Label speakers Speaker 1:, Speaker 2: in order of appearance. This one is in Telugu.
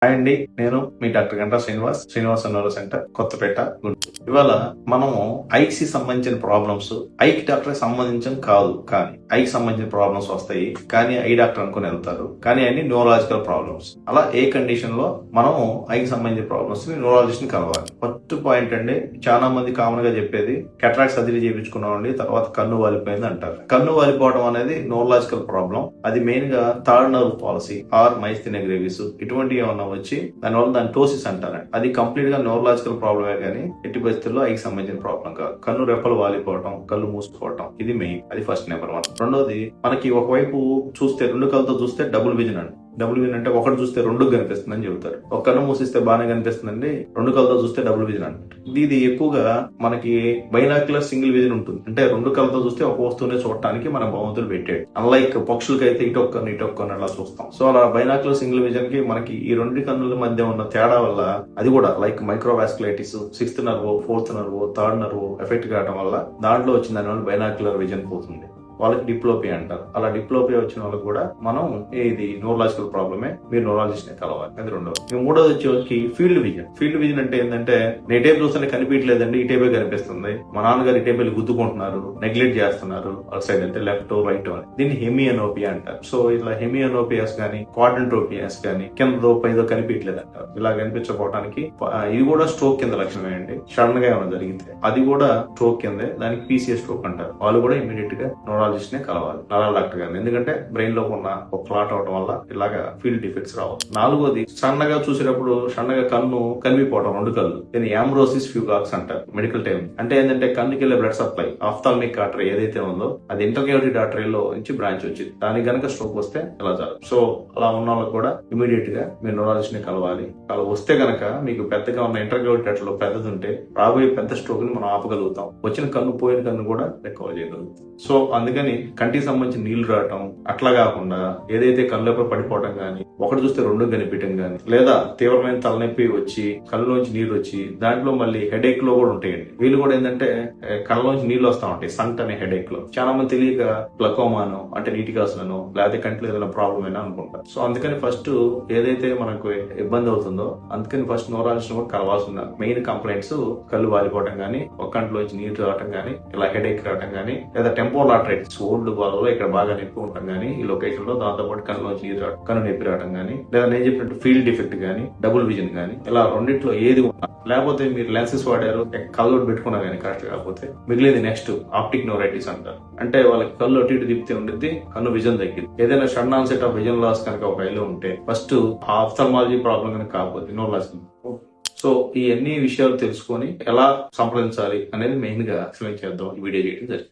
Speaker 1: హాయ్ అండి, నేను మీ doctor Ganta Srinivas neuro centre, Kothapeta, Guntur. ఇవాళ మనము ఐకి సంబంధించిన ప్రాబ్లమ్స్, ఐకి డాక్టర్ సంబంధించిన కాదు, కానీ ఐకి సంబంధించిన ప్రాబ్లమ్స్ వస్తాయి, కానీ ఐ డాక్టర్ అనుకుని వెళ్తారు, కానీ అన్ని న్యూరలాజికల్ ప్రాబ్లమ్స్. అలా ఏ కండిషన్ లో మనము ఐకి సంబంధించిన ప్రాబ్లమ్స్ ని న్యూరాలజిస్ట్ ని కలవాలి. ఫస్ట్ పాయింట్ అండి, చాలా మంది కామన్ గా చెప్పేది కెటరాక్ట్ సర్జరీ చేయించుకున్నామండి, తర్వాత కన్ను వాలిపోయింది అంటారు. కన్ను వాలిపోవడం అనేది న్యూరలాజికల్ ప్రాబ్లం. అది మెయిన్ గా third nerve palsy or myasthenia gravis ఇటువంటి ఏమన్నా వచ్చి దానివల్ల దాని టోసిస్ అంటారండి. అది కంప్లీట్ గా న్యూరలాజికల్ ప్రాబ్లమే కానీ ఎట్టి పరిస్థితుల్లో ఐకి సంబంధించిన ప్రాబ్లం కాదు. కన్ను రెప్పలు వాలిపోవడం, కళ్ళు మూసుకుపోవడం, ఇది మెయిన్. అది ఫస్ట్ నెంబర్ 1. రెండోది, మనకి ఒకవైపు చూస్తే, రెండు కళ్ళతో చూస్తే డబుల్ విజన్ అండి. డబుల్ విజన్ అంటే ఒకటి చూస్తే రెండు కనిపిస్తుంది అని చెబుతారు. ఒక కన్ను మూసిస్తే బాగానే కనిపిస్తుందండి, రెండు కళ్ళతో చూస్తే డబుల్ విజన్ అంటారు. ఇది ఎక్కువగా మనకి బైనాక్యులర్ సింగిల్ విజన్ ఉంటుంది. అంటే రెండు కళ్ళతో చూస్తే ఒక వస్తువునే చూడటానికి మన బహుమతులు పెట్టాడు. అన్లైక్ పక్షులకైతే ఇటొక్క కన్ను ఇటొక్క కన్ను అలా చూస్తాం. సో అలా బైనాక్యులర్ సింగిల్ విజన్ కి మనకి ఈ రెండు కన్నుల మధ్య ఉన్న తేడా వల్ల, అది కూడా like microvasculitis, 6th nerve, 4th nerve, 3rd nerve effect కావడం వల్ల దాంట్లో వచ్చిన దానివల్ల బైనాక్యులర్ విజన్ పోతుంది. వాళ్ళకి డిప్లోపియా అంటారు. అలా డిప్లోపియా వచ్చిన వాళ్ళకి కూడా మనం ఇది న్యూరలాజికల్ ప్రాబ్లమే, మీరు న్యూరాలజిస్ట్ ని కలవాలి. అది రెండోది. మూడోది వచ్చి ఫీల్డ్ విజన్. ఫీల్డ్ విజన్ అంటే ఏంటంటే, నేను టైప్ చూస్తే కనిపించలేదండి, ఈ టైపే కనిపిస్తుంది, మా నాన్నగారు ఈ టైప్ గుద్దుకుంటున్నారు, నెగ్లెక్ట్ చేస్తున్నారు అటు సైడ్, అంటే లెఫ్ట్ రైట్ అని. దీన్ని హెమియోనోపియా అంటారు. సో ఇలా హెమియోనోపియాస్ కానీ క్వాడ్రంట్రోపియాస్ కానీ కిందదో పైదో కనిపించలేదు అంటారు. ఇలా కనిపించకపోవడానికి ఇది కూడా స్ట్రోక్ కింద లక్షణమే అండి. సడన్ గా ఏమైనా జరిగితే అది కూడా స్ట్రోక్ కిందే. దానికి పీసీఎస్ స్ట్రోక్ అంటారు. వాళ్ళు కూడా ఇమీడియట్ గా న్యూరాలజిస్ట్ నే కలవాలి, నరాల డాక్టర్ గారిని. ఎందుకంటే బ్రెయిన్ లో ఉన్న ఒక క్లాట్ అవడం వల్ల ఇలాగా ఫీల్డ్ డిఫెక్ట్స్ రావచ్చు. నాలుగోది, సన్నగా చూసేటప్పుడు సన్నగా కన్ను కనిపిపోవడం, రెండు కళ్ళు. దీన్ని యాంబ్రోసిస్ ఫ్యూగాక్స్ అంటారు మెడికల్ టైం. అంటే ఏంటంటే కన్నుకి వెళ్ళే బ్లడ్ సప్లై ఆఫ్థాల్మిక్ ఆర్టరీ ఏదైతే ఉందో అది ఇంటర్కేటివ్ ఆర్టరీలో నుంచి బ్రాంచ్ వచ్చింది. దానికి గనక స్ట్రోక్ వస్తే ఇలా జరగదు. సో అలా ఉన్న వాళ్ళకి కూడా ఇమీడియట్ గా మీరు న్యూరాలజిస్ట్ ని కలవాలి. అలా వస్తే గనక మీకు పెద్దగా ఉన్న ఇంటర్కేటివ్ ఆర్టరీలో పెద్దది ఉంటే రాబోయే పెద్ద స్ట్రోక్ ని మనం ఆపగలుగుతాం. వచ్చిన కన్ను పోయిన కన్ను కూడా రికవర్ చేయగలుగుతాం. సో అందుకని కంటికి సంబంధించిన నీళ్లు రావటం అట్లా కాకుండా, ఏదైతే కళ్ళలో పడిపోవడం గానీ, ఒకటి చూస్తే రెండు కనిపించడం గానీ, లేదా తీవ్రమైన తలనొప్పి వచ్చి కళ్ళలోంచి నీళ్లు వచ్చి దాంట్లో మళ్ళీ హెడేక్ లో కూడా ఉంటాయండి. వీళ్ళు కూడా ఏంటంటే కళ్ళలోంచి నీళ్లు వస్తా ఉంటాయి, సంట్ అనే హెడేక్ లో. చాలా మంది తెలియక గ్లకోమాను అంటే నీటి కాసులను, లేకపోతే కంటిలో ఏదైనా ప్రాబ్లం అయినా అనుకుంటారు. సో అందుకని ఫస్ట్ ఏదైతే మనకు ఇబ్బంది అవుతుందో, అందుకని ఫస్ట్ న్యూరాలజిస్ట్ కూడా కలవాల్సిన మెయిన్ కంప్లైంట్స్ కళ్ళు వాలిపోవడం గానీ, ఒక కంటిలోంచి నీరు రావడం గానీ, ఇలా హెడేక్ రావడం గానీ, లేదా టెంపోరల్ ఆర్టరైటిస్ ఓల్డ్ బాల్లో ఇక్కడ బాగా నొప్పి ఉంటాం గానీ ఈ లొకేషన్ లో, దాంతో పాటు కన్నులోంచి నీరు రావడం, కన్ను నొప్పి రావడం గానీ, లేదా నేను చెప్పినట్టు ఫీల్డ్ డిఫెక్ట్ గానీ, డబుల్ విజన్ గానీ, ఇలా రెండిట్లో ఏది ఉన్నా, లేకపోతే మీరు లెన్సెస్ వాడారు, కళ్ళు పెట్టుకున్నా గానీ కరెక్ట్ కాకపోతే, మిగిలింది నెక్స్ట్ ఆప్టిక్ న్యూరైటిస్ అంటారు. అంటే వాళ్ళకి కళ్ళు అటు ఇటు తిప్పితే ఉంటుంది, కన్ను విజన్ తగ్గింది. ఏదైనా sudden onset of vision loss కనుక ఒక ఐలో ఉంటే, ఫస్ట్ ఆఫ్థల్మాలజీ ప్రాబ్లం కనుక కాకపోతే న్యూరలాజికల్. సో ఈ అన్ని విషయాలు తెలుసుకొని ఎలా సంప్రదించాలి అనేది మెయిన్ గా ఎక్స్ప్లెయిన్ చేద్దాం ఈ వీడియో చేయడం జరిగింది.